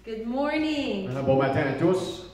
Good morning. Bon matin à tous.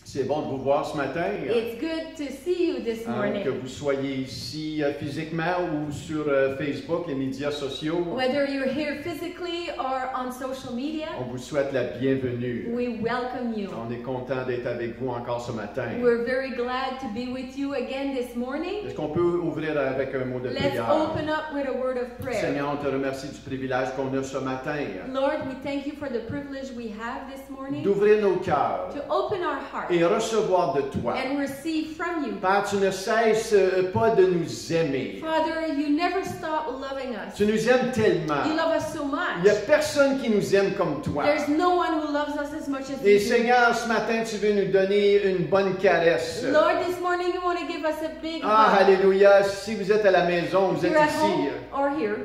C'est bon de vous voir ce matin. It's good to see you this morning. Que vous soyez ici physiquement ou sur Facebook, les médias sociaux. Whether you're here physically or on social media, On vous souhaite la bienvenue. we welcome you. On est content d'être avec vous encore ce matin. We're very glad to be with you again this morning. Est-ce qu'on peut ouvrir avec un mot de Let's prière? open up with a word of prayer. Seigneur, on te remercie du privilège qu'on a ce matin Lord, we thank you for the privilege we have this morning d'ouvrir nos cœurs to open our hearts et recevoir de toi. and receive from you. Père, tu ne cesses pas de nous aimer. Father, you never stop loving us. Tu nous aimes tellement. You love us so Il n'y a much. personne qui nous aime comme toi. There's no one who loves us as much as Et you do. Seigneur, ce matin, tu veux nous donner une bonne caresse. Lord, this morning you want to give us a big Ah, hug. alléluia. Si vous êtes à la maison, vous êtes You're at ici. home or here.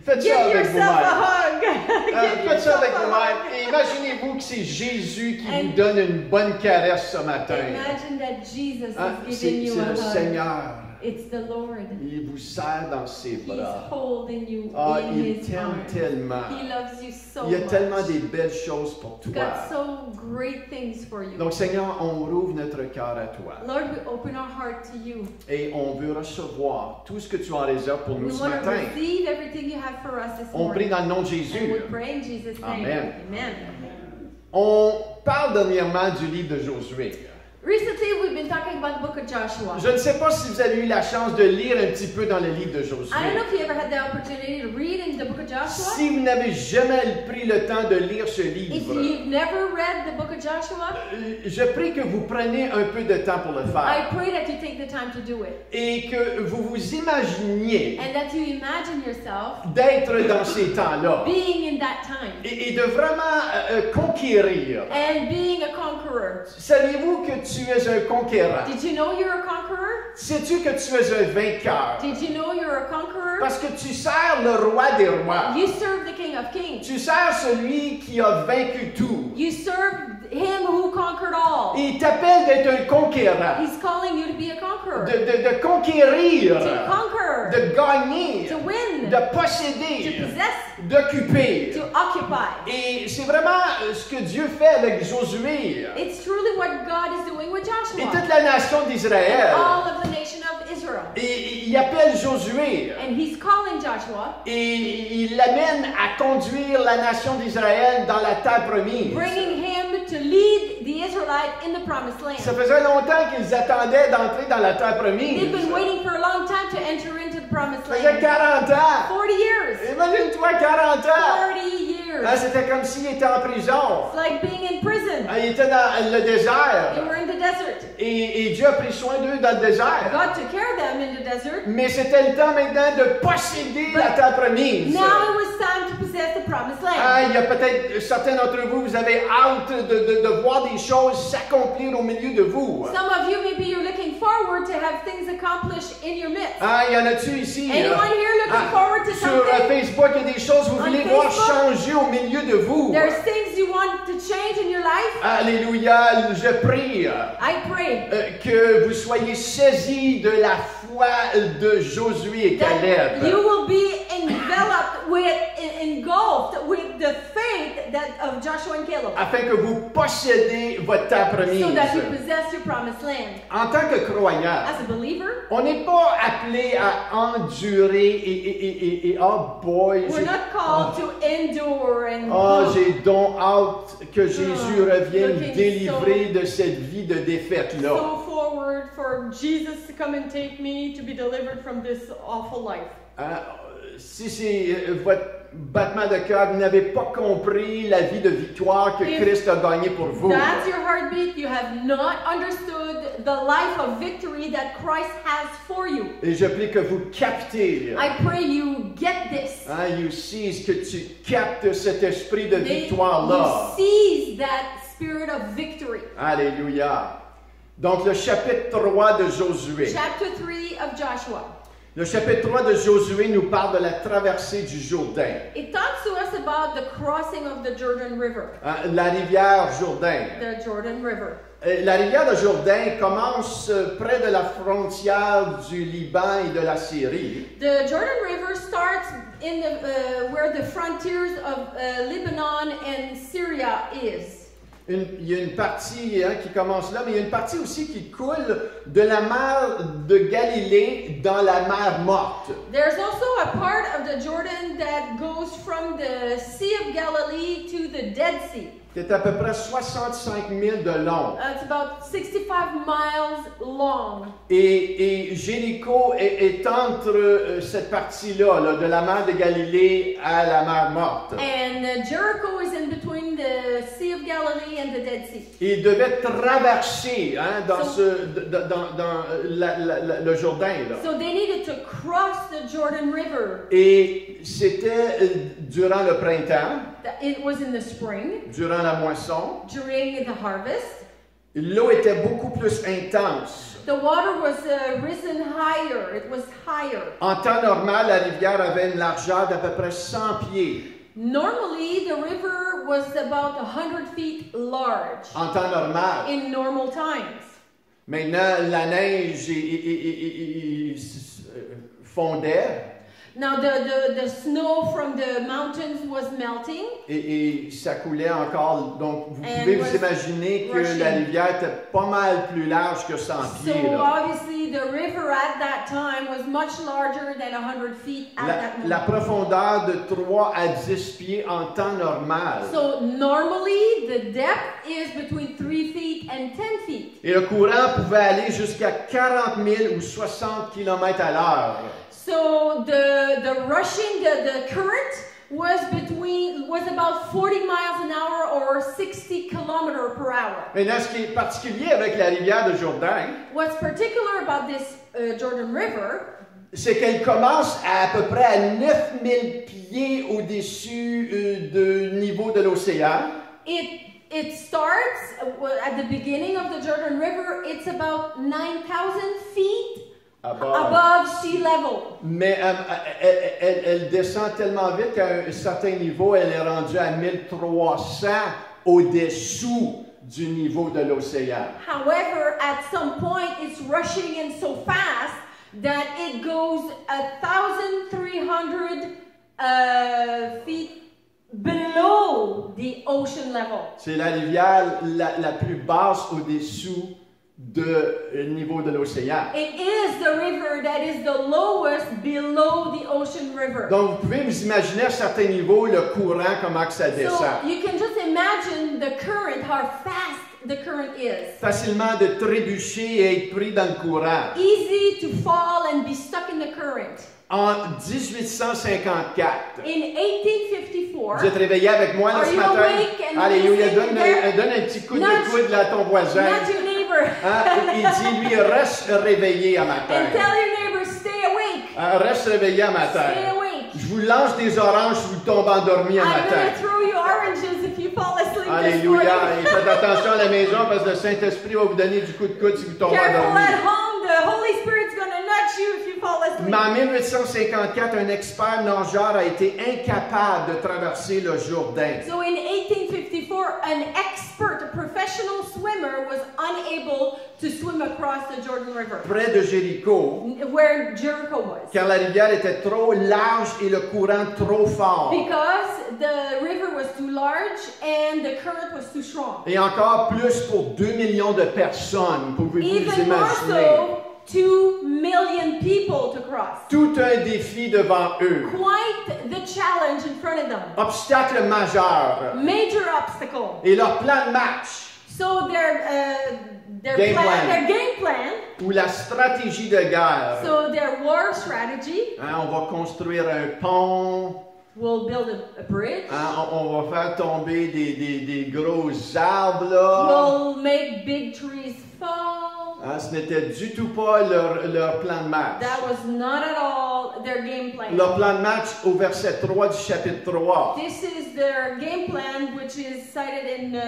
Faites Give ça avec yourself vous-même. a hug. Give Faites ça yourself avec a vous-même. hug. Et imaginez-vous que c'est Jésus qui And- vous donne une bonne caresse ce matin. Imagine that Jesus Ah, is c'est giving you c'est a le hug. Seigneur. It's the Lord. Il vous serre dans ses He's bras. holding you Ah, in il His t'aime arms. tellement. He loves you so Il y a much. tellement des belles choses pour He's toi. got so great things for you. Donc, Seigneur, on rouvre notre cœur à toi. Lord, we open our heart to you. Et on veut recevoir tout ce que tu as en réserve pour nous We ce want to matin. receive everything you have for us this On prie morning. dans le nom de And Jésus. we pray in Jesus' name. Amen. Amen. On parle dernièrement du livre de Josué. Recently, we've been talking about the book of Joshua. Je ne sais pas si vous avez eu la chance de lire un petit peu dans le livre de Josué. I don't know if you ever had the opportunity to read in the book of Joshua. Si vous n'avez jamais pris le temps de lire ce If livre, you've never read the book of Joshua, je prie que vous preniez un peu de temps pour le I faire pray that you take the time to do it. et que vous vous imaginiez And that you imagine yourself d'être dans ces temps-là being in that time. et de vraiment conquérir. And being a conqueror. Saviez-vous que tu es un conquérant? Did you know you're a conqueror? Sais-tu que tu es un vainqueur? Did you know you're a conqueror? Parce que tu sers le roi des rois. You serve the King of Kings. Tu sers celui qui a vaincu tout. You serve him who conquered all. Il t'appelle d'être un conquérant, He's calling you to be a conqueror. de conquérir, To conquer. de gagner, To win. de To posséder, possess. d'occuper. To occupy. Et c'est vraiment ce que Dieu fait avec Josué It's truly what God is doing with et Joshua. toute la nation d'Israël. All of the nation of Israel. Et il appelle Josué And he's calling Joshua, et il l'amène à conduire la nation d'Israël dans la terre promise. bringing him to lead the Israelite in the promised land. Ça faisait longtemps qu'ils attendaient d'entrer dans la terre promise. They've been waiting for a long time to enter into the promised Ça faisait land. 40 ans. 40 years. Imagine-toi 40 ans. 40 years. Ah, c'était comme s'il était en prison. It's like being in prison. Ah, il était dans le They désert. were in the desert. Et Dieu a pris soin d'eux dans le désert. God took care of them in the desert. Mais c'était le temps maintenant de posséder la terre promise. Now it was time to possess the promised Ah, land. il y a peut-être certains d'entre vous, vous avez hâte de voir des choses s'accomplir au milieu de vous. Some of you, maybe you're looking forward to have things accomplished in your midst. Ah, il y en a-tu ici? Anyone here looking forward to Sur something? Facebook, il y a des choses que vous On voulez voir Facebook? changer au milieu de vous. There's things you want to change in your life. Alléluia, je prie I pray que vous soyez saisis de la foi de Josué et that Caleb. you will be enveloped with, engulfed with the faith that of Joshua and Caleb, Afin que vous possédez votre terre promise. so that you possess your promised land. En tant que croyant, As a believer, on n'est pas appelé à endurer et oh boy, we're not called to endure and j'ai donc hâte que Jésus revienne looking délivrer de cette vie de défaite-là. so forward for Jesus to come and take me to be delivered from this awful life. Si c'est votre battement de cœur, vous n'avez pas compris la vie de victoire que If Christ a gagnée pour vous. That's your heartbeat. You have not understood the life of victory that Christ has for you. Et je prie que vous captez. I pray you get this. You seize, que tu captes cet esprit de May victoire-là. you seize that spirit of victory. Alléluia. Donc le chapitre 3 de Josué. Chapter 3 of Joshua. Le chapitre 3 de Josué nous parle de la traversée du Jourdain. It talks to us about the crossing of the Jordan River. La rivière Jourdain. The Jordan River. La rivière de Jourdain commence près de la frontière du Liban et de la Syrie. The Jordan River starts in the where the frontiers of Lebanon and Syria is. Il y a une partie qui commence là, mais il y a une partie aussi qui coule de la mer de Galilée dans la mer Morte. There's also a part of the Jordan that goes from the Sea of Galilee to the Dead Sea. Qui est à peu près 65 000 de long. It's about 65 miles long. Et Jéricho est entre cette partie-là, là, de la mer de Galilée à la mer Morte. And Jericho is in between the Sea of Galilee and the Dead Sea. Et il devait traverser dans, le Jourdain. Là. So they needed to cross the Jordan River. Et c'était durant le printemps, It was in the spring, durant la moisson. during the harvest. L'eau était beaucoup plus intense. The water was risen higher. It was higher. En temps normal, la rivière avait une largeur d'à peu près 100 pieds. Normally, the river was about 100 feet large En temps normal. in normal times. Maintenant, la neige fondait. Now, the snow from the mountains was melting. Et ça coulait encore. Donc, vous And pouvez was vous imaginer que rushing. la rivière était pas mal plus large que 100 pieds. So Là. obviously, the river at that time was much larger than 100 feet at that La moment. profondeur de 3 à 10 pieds en temps normal. So normally, the depth is between 3 feet and 10 feet. Et le courant pouvait aller jusqu'à 40 000 ou 60 km à l'heure. So the rushing, the current was about 40 miles an hour or 60 kilometers per hour. Maintenant, ce qui est particulier avec la rivière de Jourdain, What's particular about this Jordan River, c'est qu'elle commence à peu près à 9000 pieds au-dessus du niveau de l'océan. it starts at the beginning of the Jordan River. It's about 9,000 feet above sea level. Mais elle descend tellement vite qu'à un certain niveau, elle est rendue à 1300 au-dessous du niveau de l'océan. However, at some point, it's rushing in so fast that it goes 1,300 feet below the ocean level. C'est la rivière la plus basse au-dessous du niveau de l'océan. It is the river that is the lowest below the ocean river. Donc, vous pouvez vous imaginer à certains niveaux le courant, comment que ça descend. So you can just imagine the current, how fast the current is. Facilement de trébucher et être pris dans le courant. Easy to fall and be stuck in the current. En 1854, In 1854, vous êtes réveillé avec moi là, Are ce you matin? awake and Alléluia, listening there? donne un petit coup de Nudge- coude là, à ton voisin. not your neighbor, Hein? Il dit, lui, reste réveillé à matin. and tell your neighbor, stay awake, Reste réveillé à stay matin. awake. Je vous lance des oranges si vous tombez endormi à I'm matin. going to throw you oranges if you fall asleep this Alléluia. morning. Et faites attention à la maison parce que le Saint-Esprit va vous donner du coup de coude si vous tombez Careful endormi. at home, the Holy Spirit's going to nudge you if you fall asleep. Mais en 1854, un expert nageur a été incapable de traverser le Jourdain. So in 1854, an expert, a professional swimmer, was unable to swim across the Jordan River, Près de Jéricho, where Jericho was. car la rivière était trop large et le courant trop fort. Because the river was too large and the current was too strong. Et encore plus pour 2 millions de personnes, pouvez-vous vous Even more imaginer. so, 2 million people to cross. Tout un défi devant eux. Quite the challenge in front of them. Obstacle majeur. Major obstacle. Et leur plan de match, So their Game plan, plan. their game plan, ou la stratégie de guerre. so their war strategy, Hein, on va construire un pont, will build a bridge, hein, on va faire tomber des gros arbres là. will make big trees fall. Hein, ce n'était du tout pas leur plan de match. That was not at all their game plan. Leur plan de match au verset 3 du chapitre 3. This is their game plan, which is cited in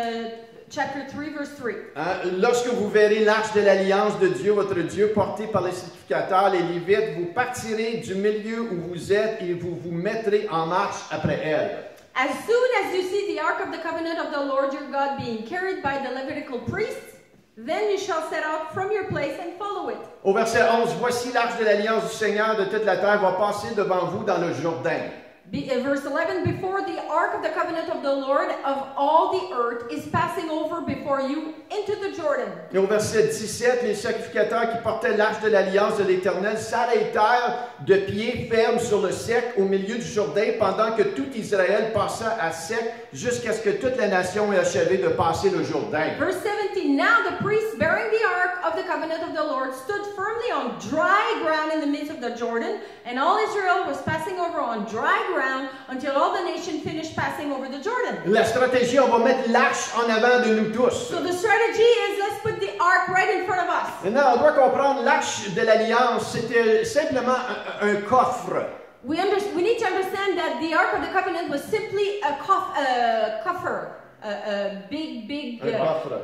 chapter 3, verse 3. Hein, lorsque vous verrez l'arche de l'alliance de Dieu, votre Dieu, portée par les sacrificateurs, les Lévites, vous partirez du milieu où vous êtes et vous vous mettrez en marche après elle. As soon as you see the ark of the covenant of the Lord your God being carried by the Levitical priests, then you shall set out from your place and follow it. Au verset 11, voici l'arche de l'alliance du Seigneur de toute la terre va passer devant vous dans le Jourdain. Verse 11, before the ark of the covenant of the Lord of all the earth is passing over before you into the Jordan. Et au verset 17, les sacrificateurs qui portaient l'arche de l'alliance de l'Éternel s'arrêtèrent de pied ferme sur le sec au milieu du Jourdain pendant que tout Israël passa à sec jusqu'à ce que toute la nation ait achevé de passer le Jourdain. Verse 17, now the priests bearing the ark of the covenant of the Lord stood firmly on dry ground in the midst of the Jordan, and all Israel was passing over on dry ground until all the nation finished passing over the Jordan. La stratégie, on va mettre l'arche en avant de nous tous. So the strategy is let's put the ark right in front of us. Maintenant, on doit comprendre l'arche de l'alliance, c'était simplement un coffre. We need to understand that the ark of the covenant was simply a coffer, a big Un coffre.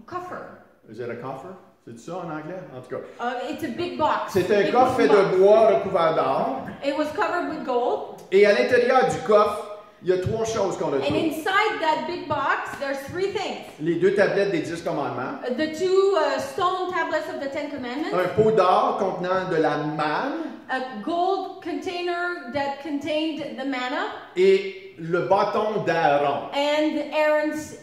coffer. Is it a coffer? C'est ça en anglais? En tout cas. It's a big box. C'est un coffre fait de bois recouvert d'or. It was covered with gold. Et à l'intérieur du coffre, il y a trois choses qu'on a And trouvées. inside that big box, there's three things. Les deux tablettes des 10 commandements. The two stone tablets of the Ten Commandments. Un pot d'or contenant de la manne. A gold container that contained the manna. Et le bâton d'Aaron. And Aaron's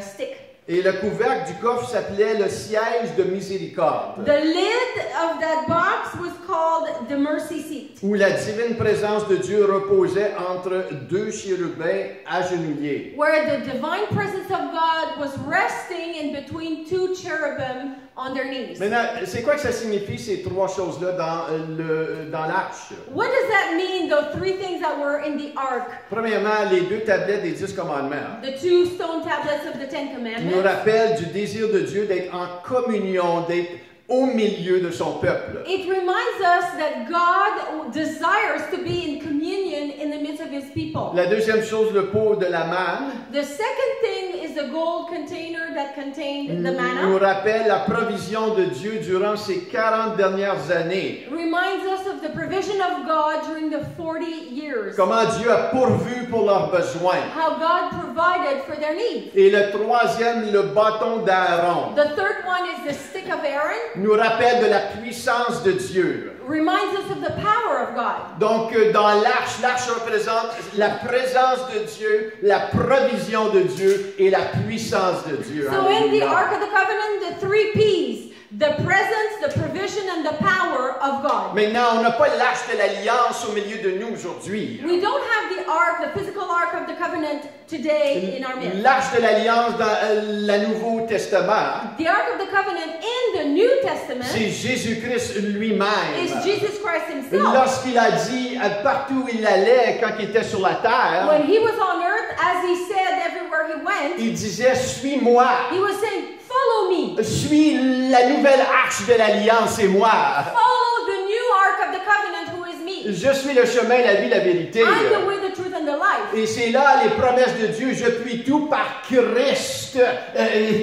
stick. Et le couvercle du coffre s'appelait le siège de miséricorde. The lid of that box was called the mercy seat. Où la divine présence de Dieu reposait entre deux chérubins agenouillés. Where the divine presence of God was resting in between two cherubim on their knees. Maintenant, c'est quoi que ça signifie ces trois choses-là dans l'arche? What does that mean, the three things that were in the ark? Premièrement, les deux tablettes des 10 commandements. The two stone tablets of the Ten Nous Commandments. rappellent du désir de Dieu d'être en communion, d'être au milieu de son peuple. It reminds us that God desires to be in communion in the midst of His people. La deuxième chose, le pot de la manne, The second thing is the gold container that contained the nous manna. rappelle la provision de Dieu durant ces 40 dernières années. Reminds us of the provision of God during the 40 years. Comment Dieu a pourvu pour leurs besoins. How God provided for their needs. Et le troisième, le bâton d'Aaron, The third one is the stick of Aaron. nous rappelle de la puissance de Dieu. Reminds us of the power of God. Donc, dans l'arche représente la présence de Dieu, la provision de Dieu et la puissance de Dieu. So in the Alléluia. Ark of the Covenant, the three P's, the presence, the provision, and the power of God. Maintenant, on n'a pas l'arche de l'alliance au milieu de nous aujourd'hui. We don't have the ark, the physical Ark of the Covenant today in our midst. L'arche de l'alliance dans le Nouveau Testament, The Ark of the Covenant in the New Testament c'est Jésus-Christ lui-même. is Jesus Christ Himself. Lorsqu'il a dit partout où il allait quand il était sur la terre, When He was on earth, as He said everywhere He went, il disait « Suis-moi ». He was saying, follow me. Suis la nouvelle arche de l'alliance et moi. Follow the new Ark of the Covenant who is me. Je suis le chemin, la vie, la vérité. I'm the way, the truth, and the life. Et c'est là les promesses de Dieu. Je puis tout par Christ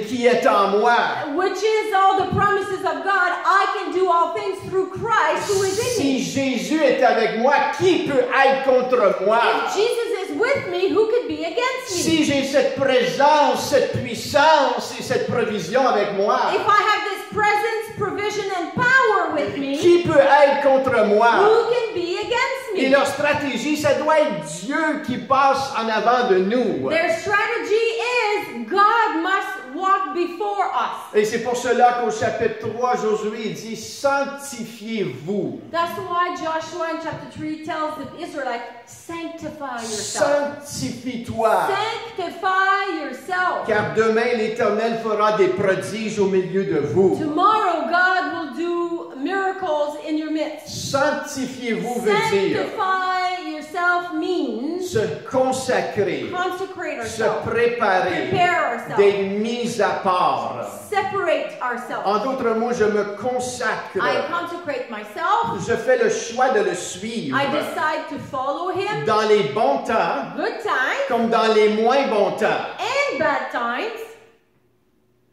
qui est en moi. Which is all the promises of God. I can do all things through Christ who is in Si me. Jésus est avec moi, qui peut être contre moi? If Jesus is with me, who could be against me? Si j'ai cette présence, cette puissance et cette provision avec moi, If I have this presence, provision, and power with me, qui peut être contre moi? who can be against Et me? leur stratégie, ça doit être Dieu qui passe en avant de nous. Their strategy is God must walk before us. Et c'est pour cela qu'au chapitre 3, Josué il dit, sanctifiez-vous. That's why Joshua in chapter 3 tells the Israelites, sanctify yourself. Sanctifie-toi. Sanctify yourself. Car demain, l'Éternel fera des prodiges au milieu de vous. Tomorrow God will do miracles in your midst. Sanctifiez-vous veut dire Sanctify yourself means se consacrer, consecrate se ourselves, préparer, prepare ourselves, d'être mis à part. separate ourselves. En d'autres mots, je me consacre. I consecrate myself. Je fais le choix de le suivre. I decide to follow Him. Dans les bons temps, Good times comme dans les moins bons temps. and bad times.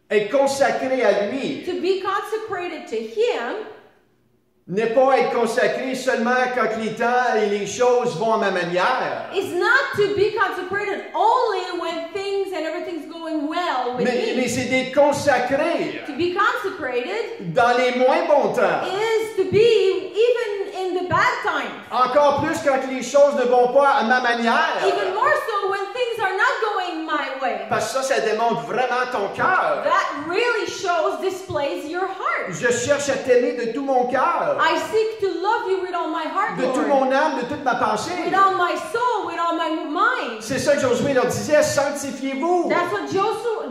Être consacré à lui To be consecrated to Him n'est pas être consacré seulement quand les temps et les choses vont à ma manière. is not to be consecrated only when things and everything's going well with Mais me. c'est d'être consacré To be consecrated dans les moins bons temps. is to be, even in the bad times. Encore plus quand les choses ne vont pas à ma manière. Even more so when things are not going my way. Parce que ça démontre vraiment ton cœur. That really displays your heart. Je cherche à t'aimer de tout mon cœur. I seek to love you with all my heart, De tout Lord. mon âme, de toute ma pensée. With all my soul, with all my mind. C'est ça que Josué leur disait, sanctifiez-vous. That's what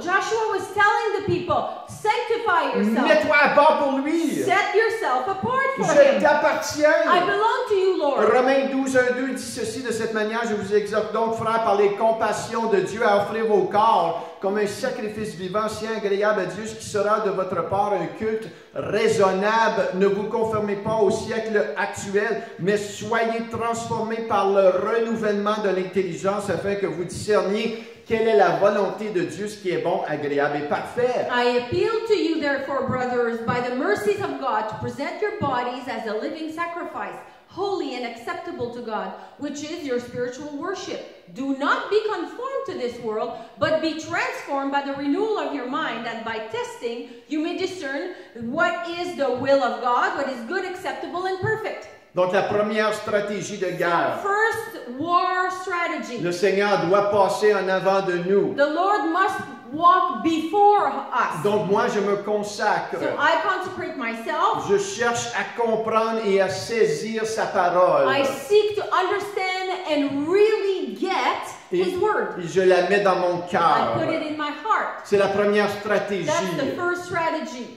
Joshua was telling the people. Sanctify yourself. Mets-toi à part pour lui. Set yourself apart for Je him. t'appartiens. I belong to you, Lord. Romains 12, 1, 2 dit ceci de cette manière, je vous exhorte donc, frères, par les compassions de Dieu, à offrir vos corps comme un sacrifice vivant, si agréable à Dieu, ce qui sera de votre part un culte raisonnable. Ne vous conformez pas au siècle actuel, mais soyez transformés par le renouvellement de l'intelligence, afin que vous discerniez quelle est la volonté de Dieu, ce qui est bon, agréable et parfait. I appeal to you, therefore, brothers, by the mercies of God, to present your bodies as a living sacrifice, holy and acceptable to God, which is your spiritual worship. Do not be conformed to this world, but be transformed by the renewal of your mind, that by testing you may discern what is the will of God, what is good, acceptable, and perfect. Donc la première stratégie de guerre. First war strategy. Le Seigneur doit passer en avant de nous. The Lord must walk before us. Donc moi je me consacre. So I consecrate myself. Je cherche à comprendre et à saisir sa parole. I seek to understand and really get His word. Et je la mets dans mon I cœur. put it in my heart. C'est la première stratégie. That's the first strategy.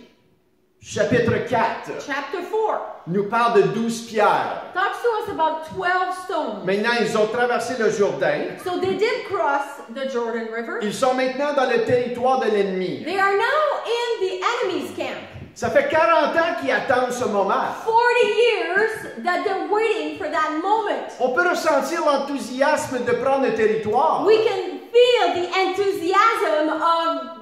Chapitre 4 Chapter 4 nous parle de 12 pierres. talks to us about 12 stones. Maintenant, ils ont traversé le Jourdain. So they did cross the Jordan River. Ils sont maintenant dans le territoire de l'ennemi. They are now in the enemy's camp. Ça fait 40 ans qu'ils attendent ce moment. 40 years that they're waiting for that moment. On peut ressentir l'enthousiasme de prendre le territoire. We can feel the enthusiasm of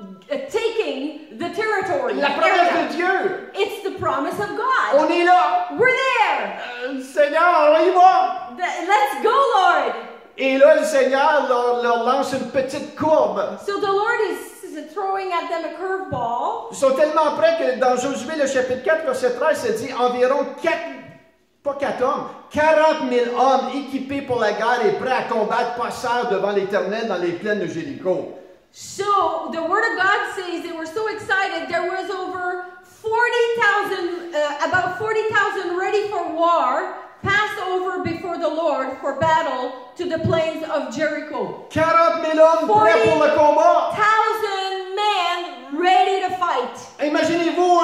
taking the territory. La promesse de Dieu. It's the promise of God. On est là. We're there. Seigneur, on y va. Let's go, Lord. Et là, le Seigneur leur lance une petite courbe. So the Lord is throwing at them a curveball. Ils sont tellement prêts que dans Josué, le chapitre 4, verset 13, ça dit environ 40 000 hommes équipés pour la guerre et prêts à combattre passèrent devant l'Éternel dans les plaines de Jéricho. So the word of God says they were so excited. There was over 40,000, about 40,000 ready for war, passed over before the Lord for battle to the plains of Jericho. 40 000 hommes prêts pour le combat. 40,000 men ready to fight. Imaginez-vous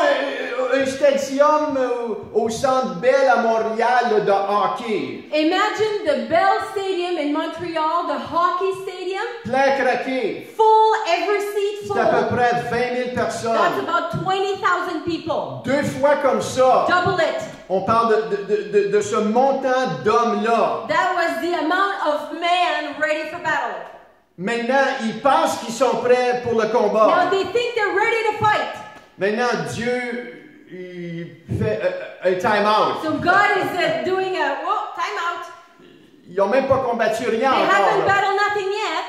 un stadium au Centre Bell à Montréal de hockey. Imagine the Bell Stadium in Montreal, the hockey stadium, Plein craqué. full, every seat C'est à peu full. près 20 000 That's personnes. about 20,000 people. 2 fois comme ça. Double it. On parle de ce montant d'hommes-là. That was the amount of men ready for battle. Maintenant, ils pensent qu'ils sont prêts pour le Now combat. they think they're ready to fight. Maintenant, Dieu il fait un time-out. So God is doing a time out. Ils n'ont même pas combattu rien They haven't encore. là. battled nothing yet.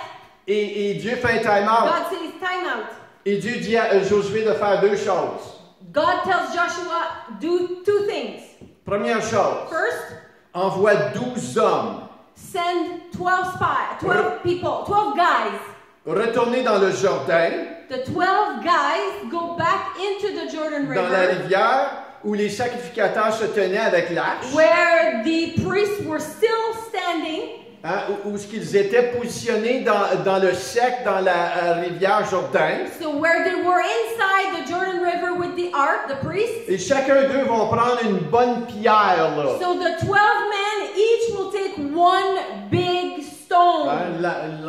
Et Dieu fait un time-out. God says time out. Et Dieu dit à Josué de faire 2 choses. God tells Joshua, do 2 things. Première chose, First, envoie 12 hommes send 12 spies, 12 people, 12 guys. retourner dans le Jourdain, The 12 guys go back into the Jordan dans la River, rivière où les sacrificateurs se tenaient avec l'arche, where the priests were still standing, hein, où ils étaient positionnés dans le sec, dans la rivière Jourdain. so where they were inside the Jordan River with the ark, the priests. Et chacun d'eux vont prendre une bonne pierre, là. So the 12 men each will take one big stone. Hein,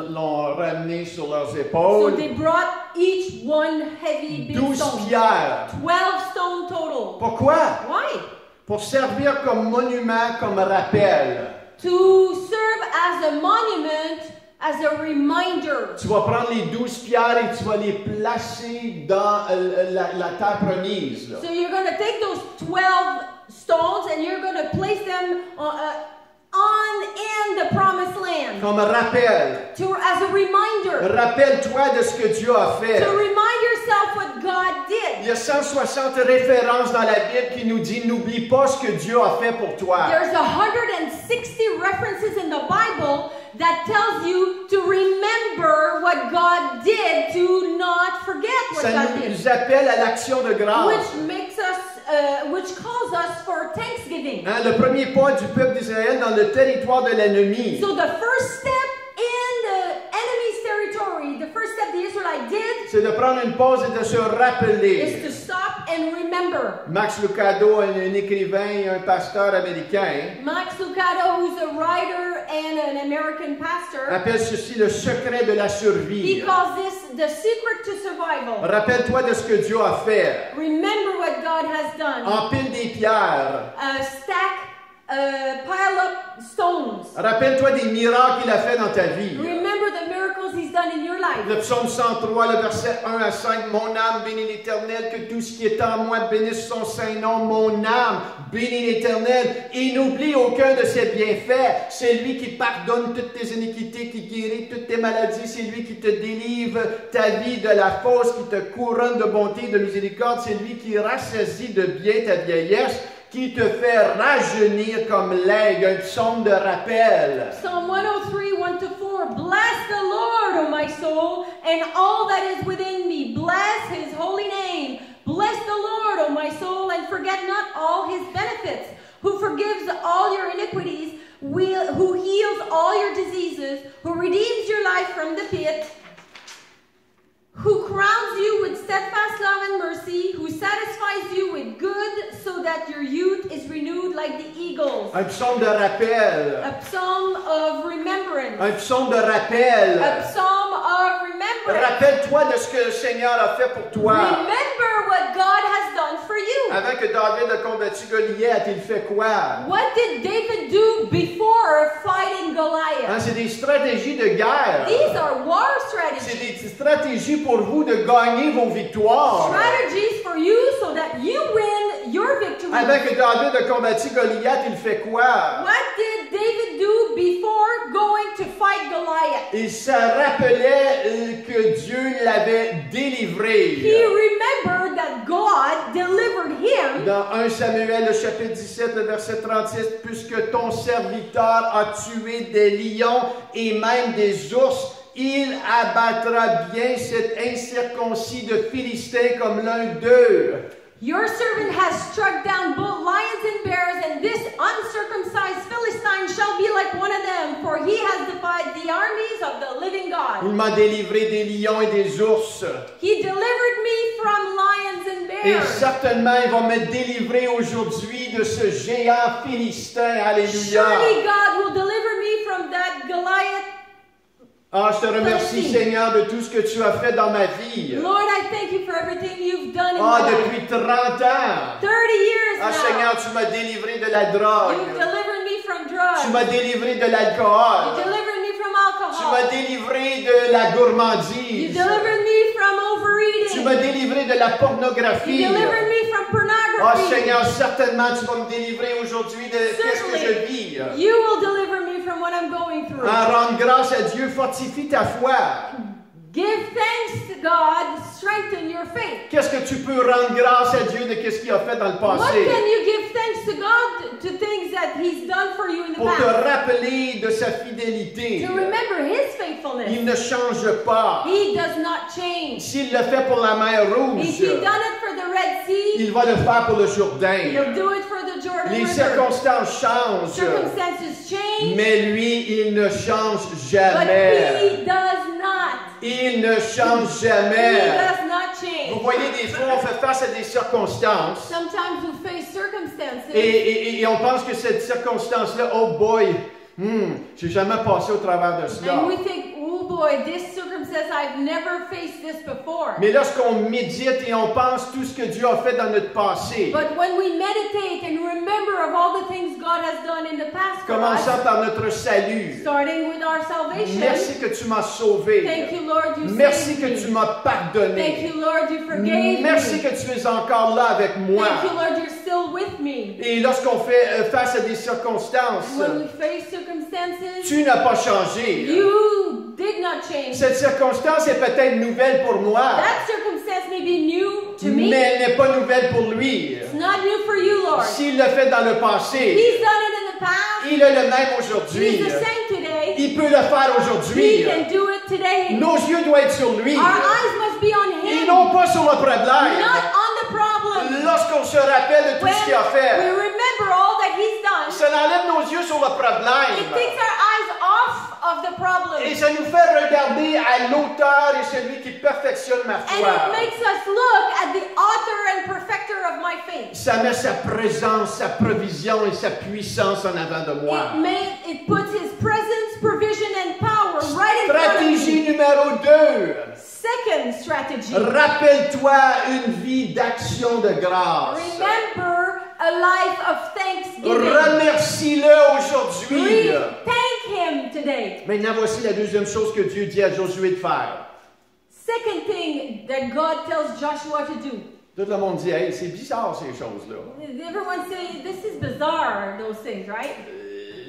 l'ont ramené sur leurs So épaules. they brought each one heavy big 12 stone. pierres. 12 stone total. Pourquoi? Why? Pour servir comme monument, comme rappel. To serve as a monument, as a reminder. Tu vas prendre les 12 pierres et tu vas les placer dans la terre promise, là. So you're going to take those 12 stones and you're going to place them in the promised land. Comme rappel. As a reminder. Rappelle-toi de ce que Dieu a fait. To remind yourself what God did. Il y a 160 références dans la Bible qui nous disent n'oublie pas ce que Dieu a fait pour toi. There's 160 references in the Bible that tells you to remember what God did, to not forget what Ça God did. nous appelle à l'action de grâce. Which calls us for thanksgiving. Hein, le premier pas du peuple d'Israël dans le territoire de l'ennemi. So the first step in the enemy's territory, the first step the Israelites did, C'est de prendre une pause et de se rappeler. is to stop and remember. Max Lucado, un écrivain et un pasteur américain, Max Lucado, who's a writer and an American pastor, appelle ceci le secret de la he survie. calls this the secret to survival. Rappelle-toi de ce que Dieu a fait. Remember what God has done. Empile des pierres. Pile up stones. Rappelle-toi des miracles qu'il a fait dans ta vie. Remember the miracles He's done in your life. Le psaume 103, le verset 1 à 5. Mon âme bénit l'Éternel, que tout ce qui est en moi bénisse son saint nom. Mon âme bénit l'Éternel et n'oublie aucun de ses bienfaits. C'est lui qui pardonne toutes tes iniquités, qui guérit toutes tes maladies. C'est lui qui te délivre ta vie de la fausse, qui te couronne de bonté et de miséricorde. C'est lui qui rassasie de bien ta vieillesse, qui te fait rajeunir comme l'aigle. Un psaume de rappel. Psalm 103, 1-4. Bless the Lord, O my soul, and all that is within me. Bless His holy name. Bless the Lord, O my soul, and forget not all His benefits, who forgives all your iniquities, who heals all your diseases, who redeems your life from the pit, who crowns you with steadfast love and mercy, who satisfies you with good, so that your youth is renewed like the eagles. Un psaume de rappel. A psalm of remembrance. Un psaume de rappel. A psalm of remembrance. Rappelle-toi de ce que le Seigneur a fait pour toi. Remember what God has done for you. Avant que David ait combattu Goliath, il fait quoi? What did David do before fighting Goliath? Hein, c'est des stratégies de guerre. These are war C'est strategies. des stratégies pour vous de gagner vos victoires. Strategies for you so that you win your victory. Avant que David ait combattu Goliath, il fait quoi? What did David do before going to fight Goliath? Il se rappelait que Dieu l'avait délivré. He remembered that God delivered him. Dans 1 Samuel, le chapitre 17, le verset 36, puisque ton serviteur a tué des lions et même des ours, il abattra bien cet incirconcis de Philistin comme l'un d'eux. Your servant has struck down both lions and bears, and this uncircumcised Philistine shall be like one of them, for he has defied the armies of the living God. Il m'a délivré des lions et des ours. He delivered me from lions and Et bears. certainement, il va me délivrer aujourd'hui de ce géant philistin. Alléluia. Surely God will deliver me from that Goliath. Ah, je te remercie, Seigneur, de tout ce que tu as fait dans ma vie. Lord, I thank you for everything you've done in Ah, my life. depuis 30 ans. 30 years Ah, now. Seigneur, tu m'as délivré de la drogue. You've delivered me from drugs. Tu m'as délivré de You l'alcool. delivered me from Tu m'as alcohol. délivré de la You gourmandise. delivered me from Tu overeating. m'as délivré de la pornographie. You delivered me from Ah, pornography. Seigneur, certainement, tu vas me délivrer aujourd'hui de qu'est-ce que je vis. You will deliver me from what I'm going through. Ah, rendre grâce à Dieu, fortifie ta foi. Give thanks to God, strengthen your faith. Qu'est-ce que tu peux rendre grâce à Dieu de qu'est-ce qu'il a fait dans le What passé? can you give thanks to God to things that He's done for you in the Pour te past? rappeler de sa fidélité. To remember His faithfulness. Il ne change pas. He does not change. S'il le fait pour la mer If Rouge, He done it for the Red Sea, il va le faire pour le Jourdain. He'll do it for the Jordan Les River. circonstances changent, Circumstances change, mais lui, il ne change but jamais. He does not. Il ne change He jamais. does not Vous change. voyez, des fois, on fait face à des circonstances Sometimes we face circumstances et on pense que cette circonstance-là, oh boy, j'ai jamais passé au travers de and cela. we think, oh boy, this circumstance, I've never faced this before. Mais lorsqu'on médite et on pense tout ce que Dieu a fait dans notre passé, But when we meditate and remember of all the things God has done in the past for us, commençant par notre salut, starting with our salvation, merci que tu m'as sauvé. thank you, Lord, you Merci saved que me. tu m'as Thank pardonné. you, Lord, you forgave Merci me. que tu es encore là avec moi. Thank you, Lord, you're still with me. Et lorsqu'on fait face à des circonstances, When we face circumstances, tu n'as pas changé. you did not change. Cette circonstance est peut-être nouvelle pour moi, That circumstance may be new to me. mais elle n'est pas nouvelle pour lui. It's not new for you, Lord. S'il l'a fait dans le passé, He's done it in the past. il est le même He's aujourd'hui. the same today. Il peut le faire He aujourd'hui. can do it today. Nos yeux doivent être sur lui. Our eyes must be on Et Him, non pas sur le problème. not on the problem. Lorsqu'on se rappelle de tout When ce qu'il a we fait, remember all that He's done, ça enlève nos yeux sur le it problème. takes our eyes off of the problem. Et ça nous fait regarder à l'auteur et celui qui perfectionne ma And it foi. makes us look at the author and perfecter of my faith. Ça met sa présence, sa provision et sa puissance en avant de moi. It puts His presence, provision, and power right in front of Stratégie me. numéro 2. Second strategy. Rappelle-toi une vie d'action de grâce. Remember a life of thanksgiving. Remercie-le aujourd'hui. Thank Him today. Maintenant, voici la deuxième chose que Dieu dit à Josué de faire. Second thing that God tells Joshua to do. Tout le monde dit, hey, c'est bizarre ces choses-là. Everyone say, this is bizarre, those things, right?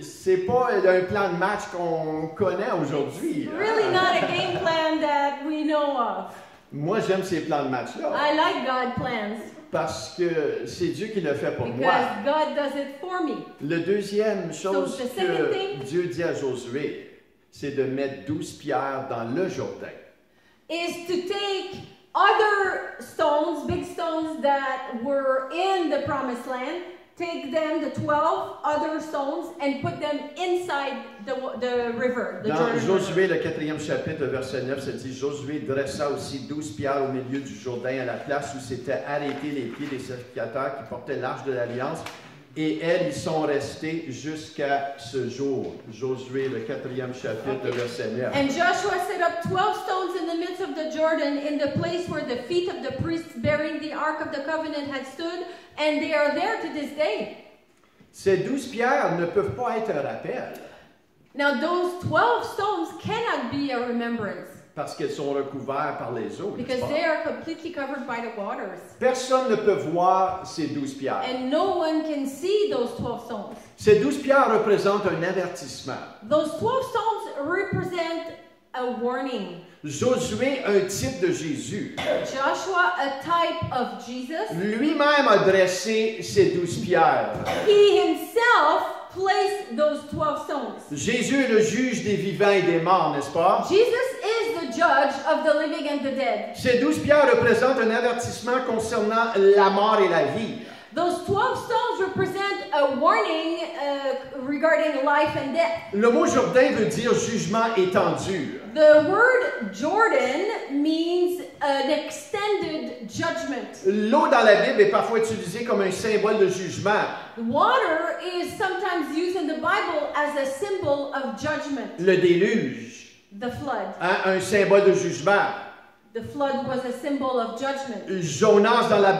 C'est pas un plan de match qu'on connaît aujourd'hui. Really not a game plan that we know of. Moi, j'aime ces plans de match-là. I like God plans Parce que c'est Dieu qui le fait pour moi. because God does it for me. Le deuxième chose So, the second que thing- Dieu dit à Josué, c'est de mettre 12 pierres dans le Jourdain. Is to take other stones, big stones that were in the promised land, take them, the 12 other stones, and put them inside the river, the Dans Jordan River. Josué, le 4e chapitre, verset 9, ça dit, Josué dressa aussi 12 pierres au milieu du Jourdain, à la place où s'étaient arrêtés les pieds des sacrificateurs qui portaient l'arche de l'Alliance, et elles y sont restées jusqu'à ce jour. Josué, le 4e chapitre, verset 9. And Joshua set up 12 stones in the midst of the Jordan, in the place where the feet of the priests bearing the Ark of the Covenant had stood, and they are there to this day. Ces 12 pierres ne peuvent pas être un rappel, Now those 12 stones cannot be a remembrance, parce qu'elles sont recouvertes par les eaux. n'est-ce because pas? they are completely covered by the waters. Personne ne peut voir ces 12 pierres. And no one can see those 12 stones. Ces 12 pierres représentent un avertissement. Those 12 stones represent a warning. Josué, un type de Jésus, Joshua, a type of Jesus, lui-même a dressé ces 12 pierres. he himself placed those 12 stones. Jésus est le juge des vivants et des morts, n'est-ce pas? Jesus is the judge of the living and the dead. Ces 12 pierres représentent un avertissement concernant la mort et la vie. Those 12 stones represent a warning regarding life and death. Le mot Jourdain veut dire jugement étendu. The word Jordan means an extended judgment. L'eau dans la Bible est parfois utilisée comme un symbole de jugement. Water is sometimes used in the Bible as a symbol of judgment. Le déluge, The flood. hein, un symbole de jugement. The flood was a symbol of judgment. Jonas dans la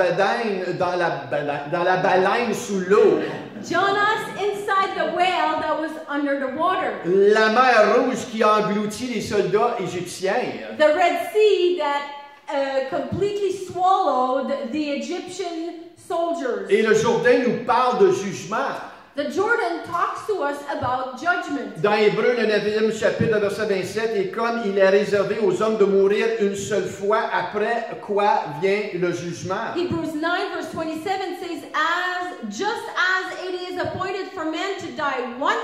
baleine sous l'eau. Jonas inside the whale that was under the water. La mer Rouge qui a englouti les soldats égyptiens. The Red Sea that completely swallowed the Egyptian soldiers. Et le Jourdain nous parle de jugement. The Jordan talks to us about judgment. Dans Hébreux, le 9e chapitre, verset 27, et comme il est réservé aux hommes de mourir une seule fois, après quoi vient le jugement. Hebrews 9 verse 27 says, just as it is appointed for men to die once,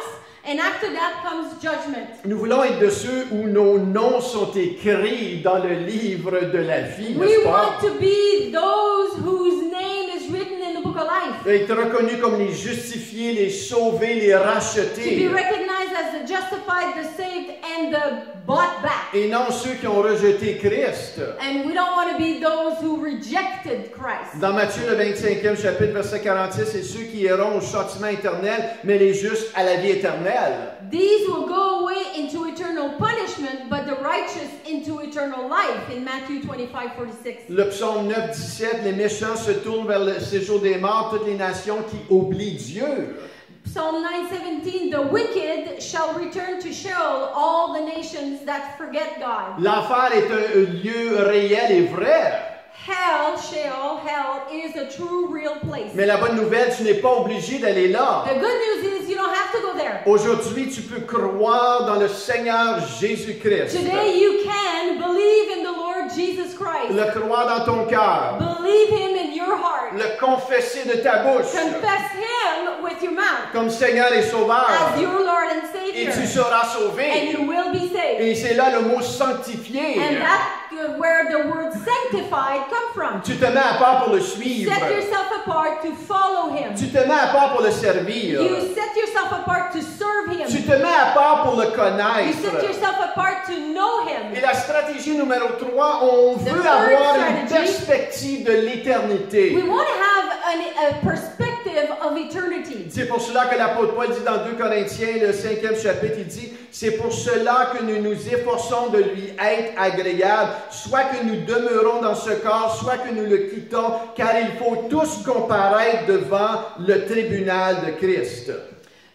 and after that comes judgment. Nous voulons être de ceux où nos noms sont écrits dans le livre de la vie, We n'est-ce pas? want to be those whose name is written in the book of life. Être reconnus comme les justifiés, les sauvés, les To be rachetés. recognized as the justified, the saved, and and the bought back. Et non ceux qui ont rejeté Christ. And we don't want to be those who rejected Christ. Dans Matthieu le 25e chapitre, verset 46, c'est ceux qui iront au châtiment éternel, mais les justes à la vie éternelle. These will go away into eternal punishment, but the righteous into eternal life, in Matthew 25:46. Le psaume 9, 17, les méchants se tournent vers le séjour des morts, toutes les nations qui oublient Dieu. Psalm 9:17, the wicked shall return to Sheol, all the nations that forget God. L'enfer est un lieu réel et vrai. Hell, Sheol, hell is a true, real place. Mais la bonne nouvelle, tu n'es pas obligé d'aller là. The good news is you don't have to go there. Aujourd'hui, tu peux croire dans le Seigneur Jésus-Christ. Today you can believe in the Lord Jesus Christ. Le croire dans ton cœur. Believe Him in your heart. Le confesser de ta bouche. Confess Him with your mouth Comme Seigneur et Sauveur. as your Lord and Et Savior. tu seras And sauvé. you will be saved. Et c'est là le mot sanctifié. And that's where the word sanctified come from. Tu te mets à part pour le suivre. Set yourself apart to follow Him. Tu te mets à part pour le servir. You set yourself apart to serve Him. Tu te mets à part pour le You set connaître. yourself apart to know Et Him. la stratégie numéro 3, on veut third avoir une strategy, perspective de l'éternité. We want to have a perspective of eternity. C'est pour cela que l'apôtre Paul dit dans 2 Corinthiens, le 5e chapitre, il dit, c'est pour cela que nous nous efforçons de lui être agréable, soit que nous demeurons dans ce corps, soit que nous le quittons, car il faut tous comparaître devant le tribunal de Christ.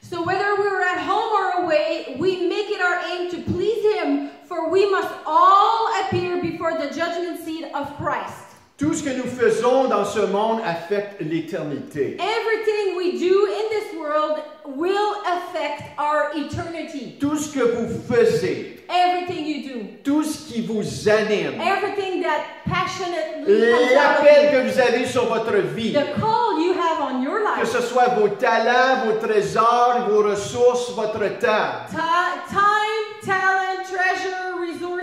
So whether we're at home or away, we make it our aim to please Him, for we must all appear before the judgment seat of Christ. Tout ce que nous faisons dans ce monde affecte l'éternité. Everything we do in this world will affect our eternity. Tout ce que vous faisiez, Everything you do. tout ce qui vous anime, Everything that passionately comes out l'appel of que vous avez sur votre vie, you. The call you have on your que life. ce soit vos talents, vos trésors, vos ressources, votre temps. Time, talent, treasure, resources.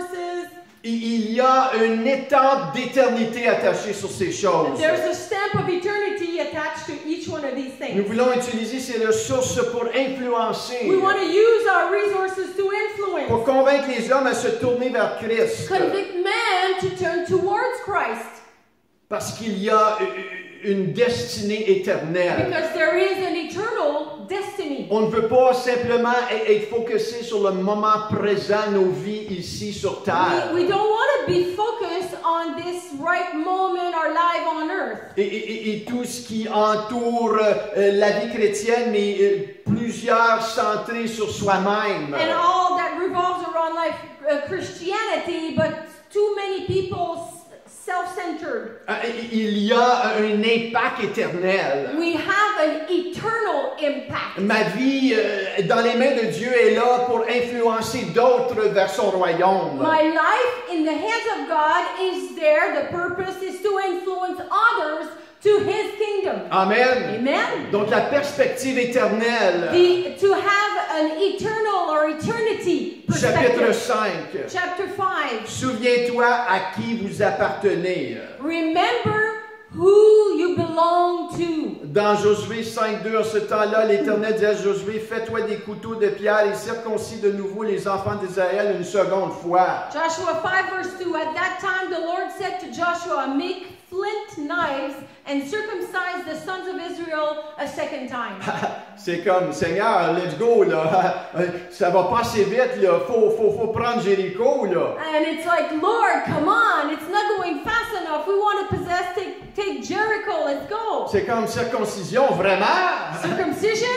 Il y a une étente d'éternité attachée sur ces choses. There's a stamp of eternity attached to each one of these Nous things. voulons utiliser ces ressources pour influencer, We want to use our resources to pour influence. convaincre les hommes à se tourner vers Christ. Convict man to turn towards Christ. Parce qu'il y a une destinée éternelle. Because there is an eternal destiny. On ne veut pas simplement être focusé sur le moment présent, nos vies ici sur terre. We don't want to be focused on this right moment, our life on earth. Et tout ce qui entoure la vie chrétienne, mais plusieurs centrés sur soi-même. And all that revolves around life, Christianity, but too many people self-centered. Il y a un impact éternel. We have an eternal impact. Ma vie dans les mains de Dieu est là pour influencer d'autres vers son royaume. My life in the hands of God is there. The purpose is to influence others to His kingdom. Amen. Amen. Donc la perspective éternelle. To have an eternal or eternity Chapitre perspective. 5. Chapter 5. Souviens-toi à qui vous appartenez. Remember who you belong to. Dans Josué 5.2, en ce temps-là, l'Éternel dit à Josué, fais-toi des couteaux de pierre et circoncis de nouveau les enfants d'Israël une seconde fois. Joshua 5 verse 2. At that time the Lord said to Joshua, make flint knives and circumcise the sons of Israel a second time. C'est comme, Seigneur, let's go, là. Ça va passer vite, là. Faut prendre Jéricho, là. And it's like, Lord, come on, it's not going fast enough. We want to take Jericho, let's go. C'est comme circoncision, vraiment? Circumcision?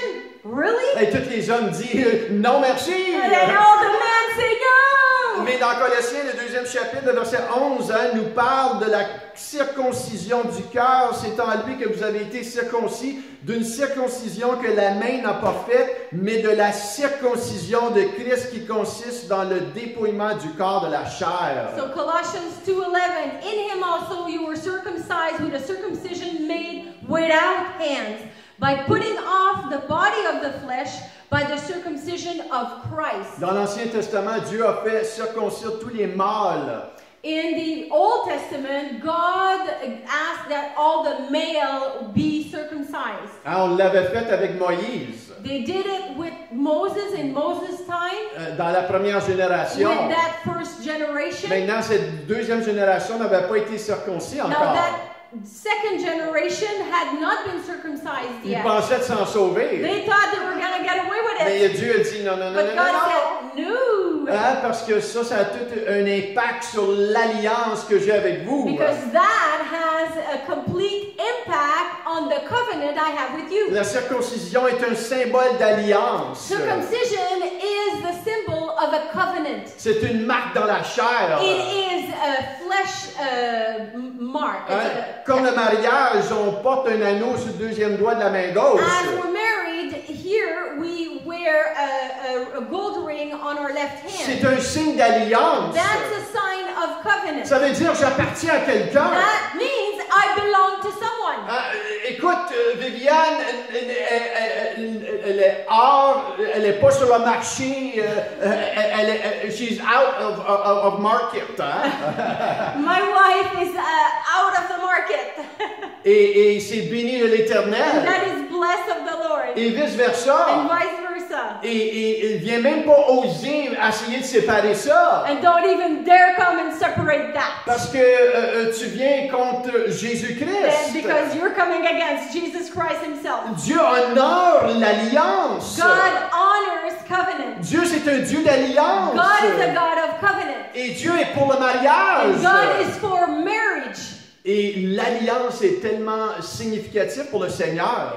Really? Et tous les hommes disent, non merci. And then all the men say no. Mais dans Colossiens, le 2e chapitre, le verset 11, nous parle de la circoncision du cœur. C'est en lui que vous avez été circoncis, d'une circoncision que la main n'a pas faite, mais de la circoncision de Christ qui consiste dans le dépouillement du corps de la chair. So Colossians 2:11, in him also you were circumcised with a circumcision made without hands, by putting off the body of the flesh by the circumcision of Christ. Dans l'Ancien Testament, Dieu a fait circoncire tous les mâles In the Old Testament, God asked that all the male be circumcised. Hein, on l'avait fait avec Moïse They did it with Moses in Moses' time, dans la première génération. with that first generation. Maintenant, cette deuxième génération n'avait pas été circoncis Now encore. that second generation had not been circumcised Ils yet. pensaient de s'en sauver. They thought they were going to get away with Mais it. Dieu a dit non, non, non, non, But non, God non. said, no. Hein, parce que ça a tout un impact sur l'alliance que j'ai avec vous. Because that has a complete impact on the covenant I have with you. La circoncision est un symbole d'alliance. Circumcision is the symbol of a covenant. C'est une marque dans la chair. It is a flesh mark. It's Hein? Comme le mariage, on porte un anneau sur le deuxième doigt de la main gauche. As we're married, here we wear a gold ring on our left C'est hand. un signe d'alliance. That's a sign of covenant. Ça veut dire j'appartiens à quelqu'un. That means I belong to someone. Écoute, Viviane, elle est hors, elle n'est pas sur le marché, she's out of market. Hein? My wife is out of the market. Et c'est béni de l'Éternel. That is blessed of the Lord. Et vice-versa. And vice versa. Et il vient même pas oser essayer de séparer ça. And don't even dare come and separate that. Parce que tu viens contre Jésus-Christ. Because you're coming against Jesus Christ himself. Dieu honore l'alliance. God honors covenant. Dieu, c'est un Dieu d'alliance. God is a God of covenant. Et Dieu est pour le mariage. And God is for marriage. Et l'alliance est tellement significative pour le Seigneur.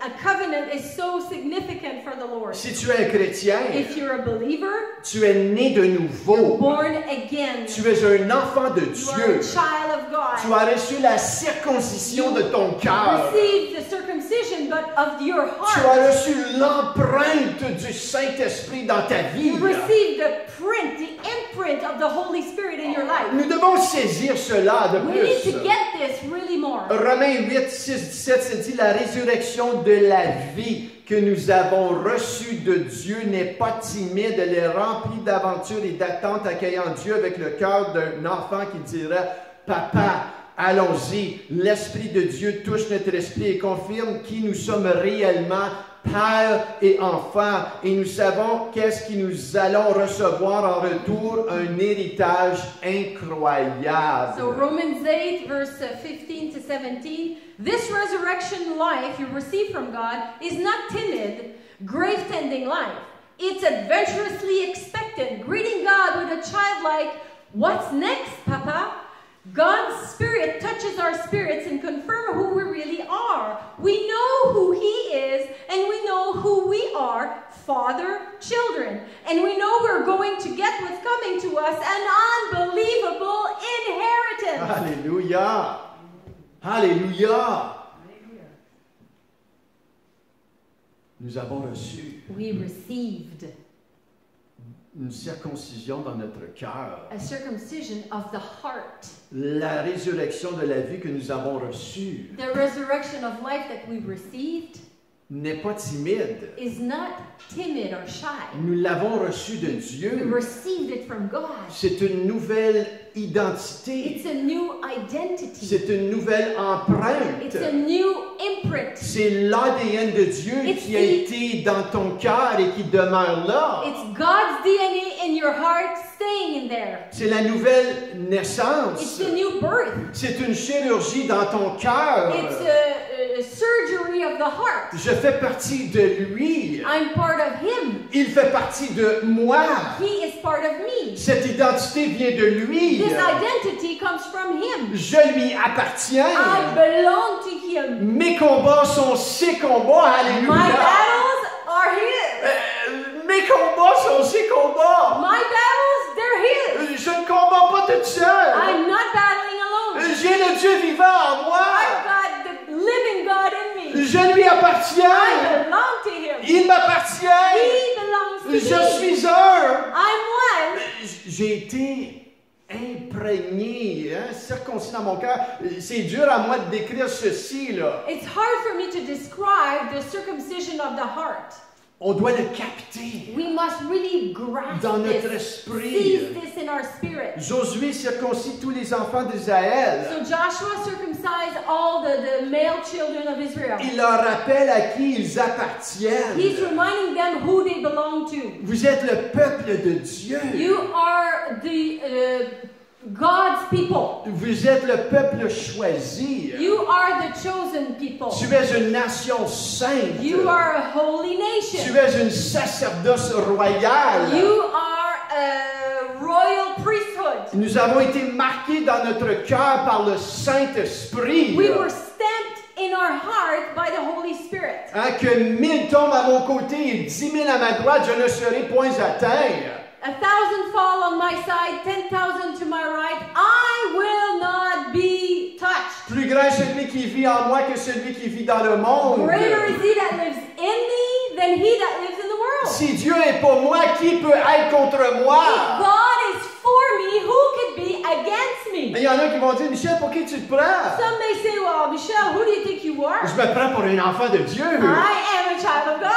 A covenant is so significant for the Lord. Si tu es un chrétien, If you're a believer, tu es né de nouveau. born again, Tu es un enfant de you are a Dieu. child of God. Tu as reçu la circoncision de ton cœur. Receive the circumcision, but of your Tu heart. as reçu l'empreinte du Saint-Esprit dans ta vie. You receive the print, the imprint of the Holy Spirit in your life. Nous devons saisir cela de We need plus. to get this really more. Romains 8, 6, 17, c'est dit la résurrection de la vie que nous avons reçue de Dieu n'est pas timide, elle est remplie d'aventures et d'attentes, accueillant Dieu avec le cœur d'un enfant qui dirait « Papa, allons-y, l'Esprit de Dieu touche notre esprit et confirme qui nous sommes réellement, père et enfant, et nous savons qu'est-ce que nous allons recevoir en retour, un héritage incroyable. So Romans 8, verse 15 to 17, this resurrection life you receive from God is not timid, grave-tending life. It's adventurously expectant, greeting God with a childlike, "What's next, Papa?" God's Spirit touches our spirits and confirms who we really are. We know who He is, and we know who we are, Father, children. And we know we're going to get what's coming to us, an unbelievable inheritance. Alléluia! Alléluia! Nous avons reçu We received une circoncision dans notre cœur. a circumcision of the heart. La résurrection de la vie que nous avons reçue The resurrection of life that we received n'est pas timide. is not timid or shy. Nous l'avons reçue de We Dieu. received it from God. C'est une nouvelle identité. It's a new identity. C'est une nouvelle empreinte. It's a new imprint. C'est l'ADN de Dieu It's qui a the- été dans ton cœur et qui demeure là. It's God's DNA in your heart staying in there. C'est la nouvelle It's naissance. the new birth. C'est une chirurgie dans ton cœur. It's a surgery of the heart. Je fais partie de lui. I'm part of Him. Il fait partie de moi. He is part of me. Cette identité vient de lui. This identity comes from Him. Je lui appartiens. I belong to Him. Mes combats sont ses combats. My Alléluia. battles are His. Mes combats sont ses combats. My battles, they're His. Je ne combats pas toute seule. I'm not battling alone. J'ai le Dieu vivant en moi. I've got the living God in me. Je lui I appartiens. belong to Him. Il m'appartient. He belongs to Je me. suis un. I'm one. J'ai été imprégné, hein, circoncis dans mon cœur. C'est dur à moi de décrire ceci, là. It's hard for me to describe the circumcision of the heart. On doit le capter We must really grasp dans notre this, esprit. seize this in our spirit. Josué circoncit tous les enfants d'Israël. So Joshua circumcised all the male children of Israel. Il leur rappelle à qui ils appartiennent. He's reminding them who they belong to. Vous êtes le peuple de Dieu. You are the God's people. Vous êtes le peuple choisi. You are the chosen people. Tu es une nation sainte. You are a holy Tu nation. es une sacerdoce royale. You are a royal priesthood. Nous avons été marqués dans notre cœur par le Saint-Esprit. We were stamped in our heart by the Holy Spirit. Hein, que 1000 tombent à mon côté et 10 000 à ma droite, je ne serai point atteint. 1,000 fall on my side, 10,000 to my right. I will not be touched. Plus grand est celui qui vit en moi que celui qui vit dans le monde. Greater is he that lives in me than he that lives in the world. Si Dieu est pour moi, qui peut être contre moi? If God is for me, who could be against me? Il y en a qui vont dire, Michel, pour qui tu te prends? Some may say, well, Michel, who do you think you are? Je me prends pour un enfant de Dieu. I am a child of God.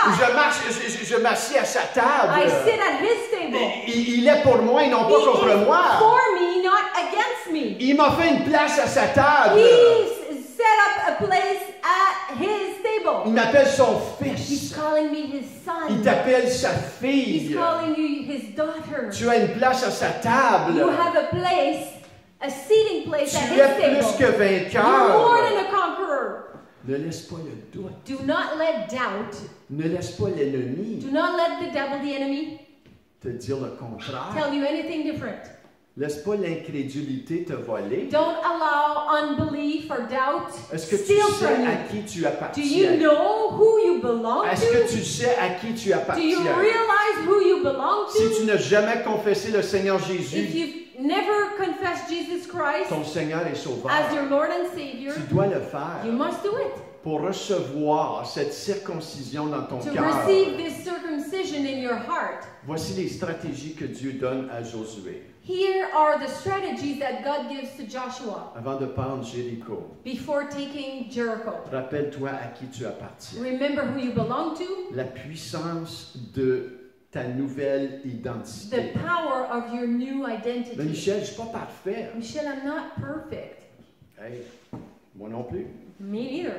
Je m'assieds à sa table. I sit at his table. Il est pour moi et non He pas contre is moi. for me, not against me. Il m'a fait une place à sa table. He set up a place at his table. Il m'appelle son He's fils. calling me his Il son. t'appelle sa He's fille. calling you his daughter. Tu as une place à sa table. You have a place, a seating place at Tu his es plus table. que You're more than vainqueur. a conqueror. Ne laisse pas le doute. Do not let doubt, Ne laisse pas l'ennemi do not let the devil, the enemy, te dire le contraire. tell you anything different. Laisse pas l'incrédulité te voler. Don't allow unbelief or doubt Est-ce que tu steal sais from you. à qui tu Do appartiens? you know who you belong Est-ce que to? tu sais à qui tu Do you appartiens? realize who you belong Si to? tu n'as jamais confessé le Seigneur If Jésus, you've never confessed Jesus Christ ton Seigneur et Sauveur, as your Lord and Savior, tu dois le faire you must do it. pour recevoir cette circoncision dans ton To cœur. receive this circumcision in your heart. Voici les stratégies que Dieu donne à Josué. Here are the strategies that God gives to Joshua Avant de prendre Jéricho, before taking Jericho. rappelle-toi à qui tu appartiens. Remember who you belong to, La puissance de ta nouvelle the identité. power of your new Mais identity. Michel, je ne suis pas parfait. Michelle, I'm not perfect. Hey, moi non plus. Me neither.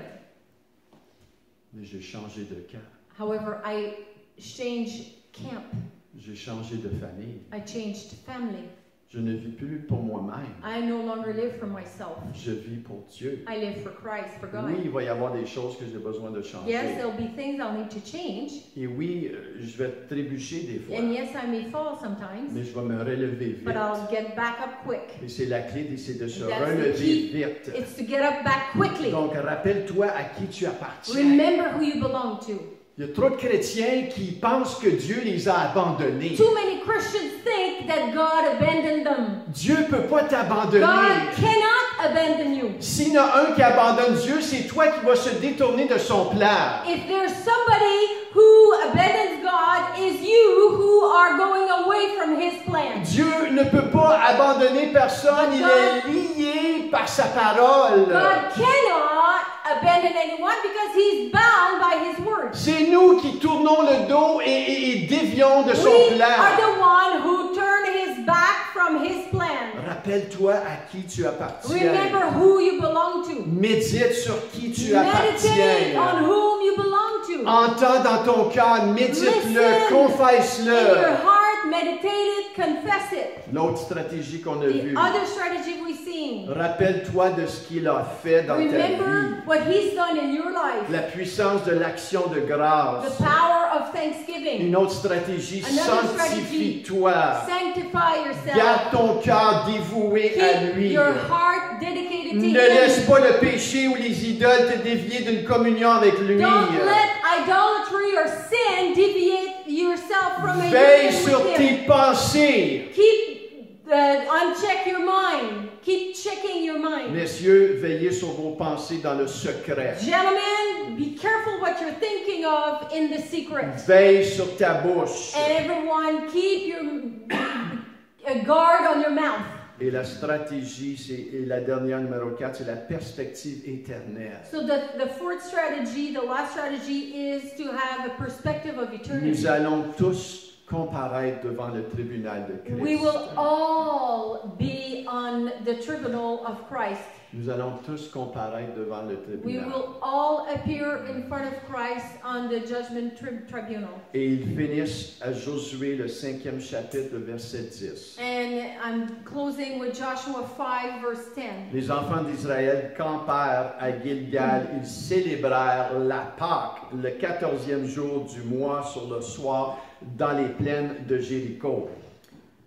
Mais j'ai changé de camp. However, I changed camp. J'ai changé de famille. I changed family. Je ne vis plus pour moi-même. I no longer live for myself. Je vis pour Dieu. I live for Christ, for God. Oui, il va y avoir des choses que j'ai besoin de changer. Yes, there'll be things I'll need to change. Et oui, je vais trébucher des fois. And yes, I may fall sometimes. Mais je vais me relever vite. But I'll get back up quick. Et c'est la clé, c'est de se That's the relever key. vite. It's to get up back quickly. Donc, rappelle-toi à qui tu appartiens. Remember who you belong to. Il y a trop de chrétiens qui pensent que Dieu les a abandonnés. Too many Christians think that God abandoned them. Dieu ne peut pas t'abandonner. God cannot abandon you. S'il y en a un qui abandonne Dieu, c'est toi qui vas se détourner de son plan. If there's somebody who abandons God, is you who are going away from His plan. Dieu ne peut pas abandonner personne, il est lié par sa parole. God cannot abandon anyone because He's bound by His word. C'est nous qui tournons le dos et dévions de son We plan. are the one who turn His back from His plan. Rappelle-toi à qui tu appartiens. Remember who you belong to. Médite sur qui tu Meditate appartiens. on whom you belong to. Entends dans ton cœur, médite-le, Listen in your confesse-le. heart, meditate it, confess it. L'autre stratégie qu'on a The vue. other strategy we've seen. Rappelle-toi de ce qu'il a fait dans ta vie. Remember what He's done in your life. La puissance de l'action de grâce. The power of thanksgiving. Une autre stratégie, Another sanctifie-toi. Sanctify yourself. Garde ton cœur dévoué à Keep lui. your heart dedicated to Ne Him. laisse pas le péché ou les idoles te dévier d'une communion avec lui. Don't let idolatry or sin deviate yourself from a Veille union sur with tes Him. pensées. Keep uncheck your mind. Keep checking your mind. Messieurs, veillez sur vos pensées dans le secret. Gentlemen, be careful what you're thinking of in the secret. Veille sur ta bouche. And everyone, keep your a guard on your mouth. Et la stratégie, et la dernière numéro 4, c'est la perspective éternelle. So the fourth strategy, the last strategy, is to have a perspective of eternity. Nous allons tous comparaître devant le tribunal de Christ. We will all be on the tribunal of Christ. Nous allons tous comparaître devant le We tribunal. will all appear in front of Christ on the judgment tribunal. Et ils finissent à Josué, le 5e chapitre, le verset 10. And I'm closing with Joshua 5, verse 10. Les enfants d'Israël campèrent à Gilgal. Ils célébrèrent la Pâque le 14e jour du mois sur le soir dans les plaines de Jéricho.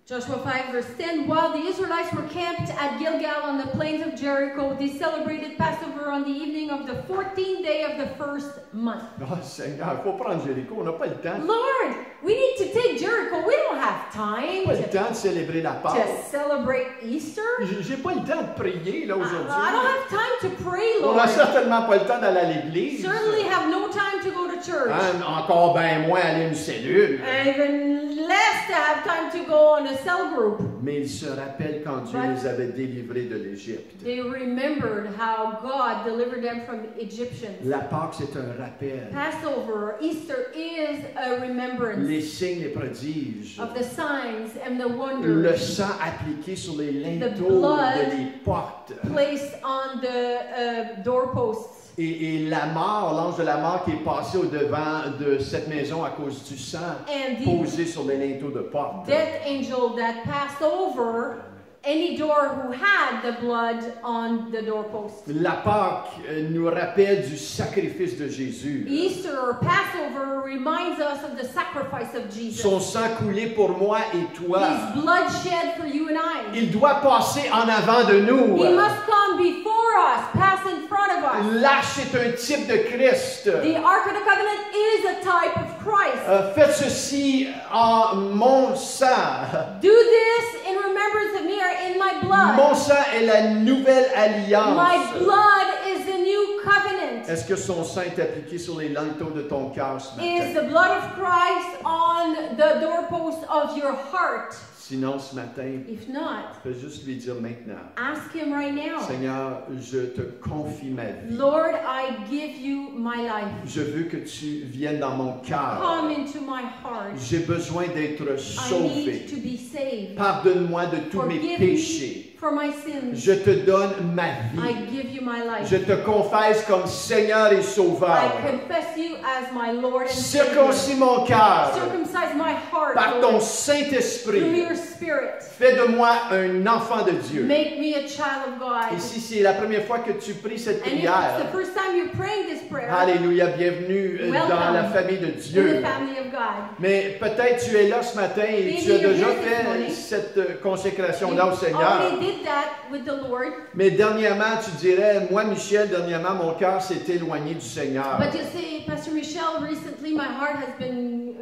Joshua 5, verse 10. While the Israelites were camped at Gilgal on the plains of Jericho, they celebrated Passover on the evening of the 14th day of the first month. Oh Seigneur, il faut prendre Jéricho, on n'a pas le temps. Lord, we need to take Jericho. We don't have time Pas le temps de célébrer la Pâque. to celebrate Easter. J'ai pas le temps de prier là I aujourd'hui. don't have time to pray, On n'a Lord. certainement pas le temps d'aller à l'église. Certainly have no time to go to church. Hein, encore bien moins aller à une cellule. Even less to have time to go on a cell group. Mais ils se rappellent quand Dieu But- les avait délivrés de l'Égypte. They remembered how God delivered them from the Egyptians. La Pâque, c'est un rappel. Passover, Easter is a remembrance Les signes, les prodiges. of the signs and the Le wonders sang appliqué sur les linteaux blood de les portes. placed on the doorposts. Et la mort, l'ange de la mort qui est passé au-devant de cette maison à cause du sang And the posé sur les linteaux de porte. death angel that passed over any door who had the blood on the doorpost. La Pâque nous rappelle du sacrifice de Jésus. Easter or Passover reminds us of the sacrifice of Jesus. Son sang coulé pour moi et toi. His blood shed for you and I. Il doit passer en avant de nous. He must come before us, pass in front of us. L'arche est un type de Christ. The Ark of the Covenant is a type of Christ. Faites ceci en mon sang. Do this in remembrance of me or in my blood. Mon sang est la nouvelle alliance. My blood is the new covenant. Est-ce que son sang est appliqué sur les linteaux de ton cœur ce Is matin? the blood of Christ on the doorpost of your heart? Sinon, ce matin, If not, fais juste lui dire maintenant, ask Him right now. Seigneur, je te confie ma vie. Lord, I give you my life. Je veux que tu viennes dans mon cœur. Come into my heart. J'ai besoin d'être I sauvé. need to be saved. Pardonne-moi de tous mes Forgive péchés. me for my sins. Je te donne ma I vie. give you my life. Je te confesse comme Seigneur et I Sauveur. confess you as my Lord and Savior. Circoncis mon cœur Circumcise my heart, par Lord, ton through Saint-Esprit. your Spirit. Fais de moi un enfant de Dieu. Make me a child of God. Et si c'est la première fois que tu pries cette And if it's prière, the first time you're praying this prayer alléluia, bienvenue Welcome dans la famille de in Dieu. the family of God, Mais peut-être tu es là ce matin et Maybe tu as you're déjà here this fait morning. cette consécration-là au you Seigneur. already did that with the Lord, Mais dernièrement, tu dirais, moi Michel, dernièrement, mon cœur s'est éloigné du Seigneur. but you say, Pastor Michelle, recently my heart has been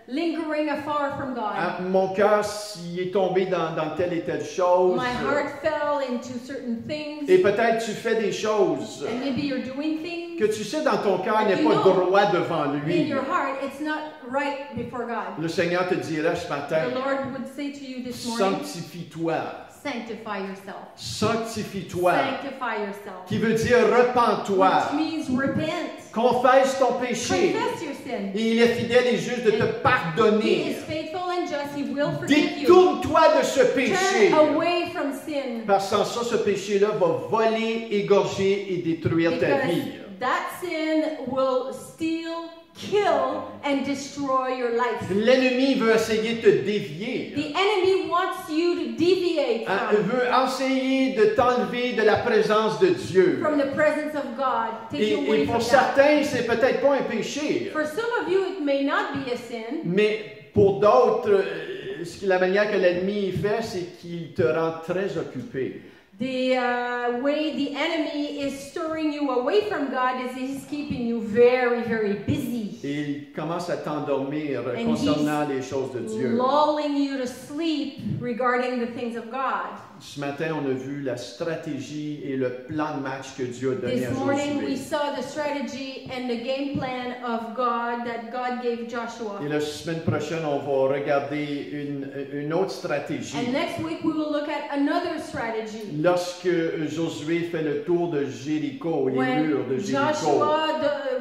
lingering afar from God. Ah, mon cœur s'y est tombé dans telle et telle chose. My heart fell into certain things, Et peut-être tu fais des choses and maybe you're doing things que tu sais dans ton cœur n'est You pas know, droit devant in lui. your heart, it's not right before God. Le Seigneur te dirait ce matin, The Lord would say to you this morning, sanctifie-toi. sanctify yourself. Sanctifie-toi. Sanctify yourself. Qui veut dire repens-toi. Which means repent. Confesse ton péché. Confess your sin. Et il est fidèle et juste de te He pardonner. is faithful and just. He will forgive you. Détourne-toi de ce péché. Turn away from sin. Parce que sans ça, ce péché-là va voler, égorger et détruire ta Because vie. that sin will steal, kill, and destroy your life. L'ennemi veut essayer de te dévier. The enemy wants you to deviate Il from veut essayer de t'enlever de la présence de Dieu. the presence of God. Take you away Et pour from that. certains, c'est peut-être pas un péché. For some of you, it may not be a sin. Mais pour d'autres, la manière que l'ennemi fait, c'est qu'il te rend très occupé. The way the enemy is stirring you away from God is he's keeping you very, very busy. Et il commence à t'endormir And concernant les choses de Dieu. Lulling you to sleep regarding the things of God. Ce matin, on a vu la stratégie et le plan de match que Dieu a donné This à morning we Josué. saw the strategy and the game plan of God that God gave Joshua. Et la semaine prochaine, on va regarder une autre stratégie. And next week we will look at another strategy. Lorsque Josué fait le tour de Jéricho, les When murs de Jéricho, Joshua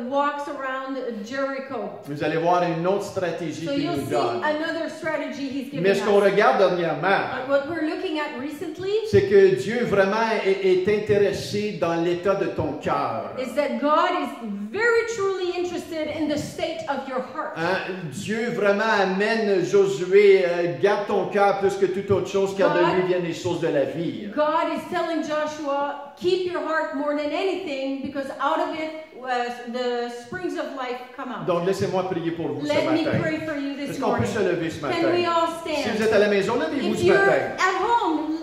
walks around Jericho. vous allez voir une autre stratégie So qu'il you'll nous see donne. another strategy he's giving Mais ce qu'on us. regarde dernièrement, But what we're looking at recently c'est que Dieu vraiment est intéressé dans l'état de ton cœur. is that God is very truly interested in the state of your heart. Hein? Dieu vraiment amène Josué, garde ton cœur plus que toute autre chose, car de lui viennent les choses de la vie. God is telling Joshua, keep your heart more than anything, because out of it the springs of life come out. Donc laissez-moi prier pour vous ce Let me matin. pray for you this Est-ce qu'on peut morning. se lever ce matin? Can we all Si vous stand? êtes à la maison, levez-vous If ce you're matin. at home,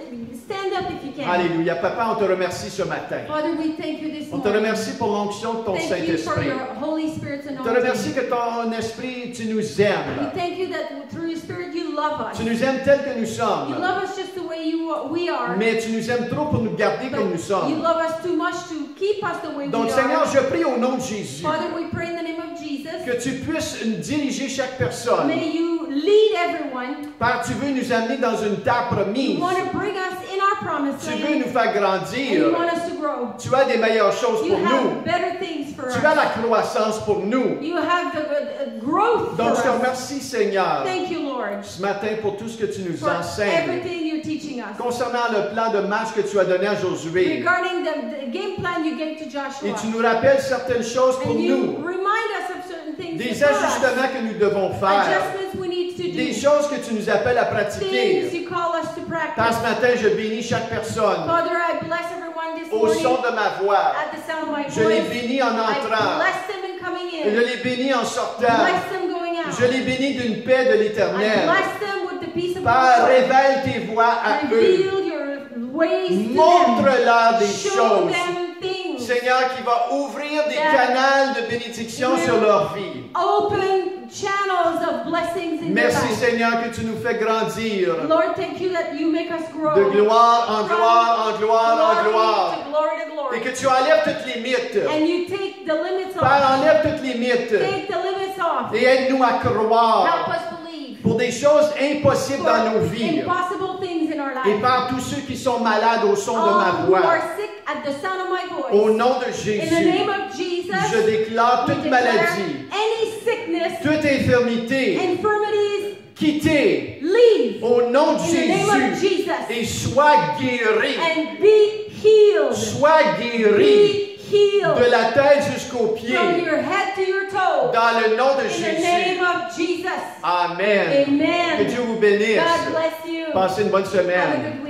stand up if you can. Alléluia. Papa, on te remercie ce matin. Father, we thank you this On te morning. remercie pour l'onction de ton Thank you for Saint-Esprit. your Holy Spirit's On te remercie anointing. que ton esprit, tu nous We aimes. thank you that through your Spirit you love us. Tu nous aimes tels que nous You sommes. love us just the way we are. Mais tu nous aimes trop pour nous garder comme nous But you sommes. love us too much to keep us the way Donc we Seigneur, are. je prie au nom de Jésus Father, we pray in the name of Jesus. que tu puisses diriger chaque personne. May you lead everyone. Père, tu veux nous amener dans une terre promise. You want to bring us in our promised Tu veux land. nous faire And you grandir. want us to grow. Tu as des meilleures choses You pour nous. have better things for Tu as us. la croissance pour nous. You have the growth for Donc je te us. remercie, Seigneur, Thank you, Lord, ce matin pour tout ce que tu nous for enseignes. everything you're teaching us. Concernant le plan de match que tu as donné à Josué. Regarding the game plan you gave to Et Joshua. tu nous rappelles certaines choses pour And you nous. remind us of certain things Des for us. ajustements que nous devons faire. Adjustments we need to Des do. choses que tu nous appelles à Things pratiquer. you call us to Par practice. ce matin, je bénis chaque personne. Father, I bless everyone this Au son morning de ma voix. at the sound of my Je les voice. bénis en I entrant. bless them in coming Et je in. les bénis en sortant. Bless them going out. Je les bénis d'une paix de I l'Éternel. bless them with the peace of Père, God. révèle tes voies à eux. Reveal your ways to them. Montre-leur des Show choses, them things. Seigneur, qui va ouvrir des That canaux de bénédiction will sur leur vie. Open channels of blessings in their Merci, life. Seigneur, que tu nous fais grandir Lord, thank you that you make us grow. de gloire en gloire, en gloire, en Glory gloire. to glory to Et glory. que tu enlèves toutes les mythes. And you take the limits Père, off. enlève toutes les mythes. Take the limits off. Et aide-nous à Help croire us believe pour des choses impossibles for dans nos vies. impossible things in our Et life. par tous ceux qui sont malades au son de All ma who voix. are sick at the sound of my Au voice. nom de In the Jésus, name of Jesus, je déclare we toute declare maladie, any sickness, toute infirmité, infirmities, quittée leave au nom de in the name of Jésus Jesus et sois guéri. and be healed. Sois guéri Be healed de la tête jusqu'aux from pieds your head to your toe. dans le nom de In the Jésus. name of Jesus. Amen. Que Amen. Dieu vous bénisse. God bless you. Passez une bonne Have a semaine. good week.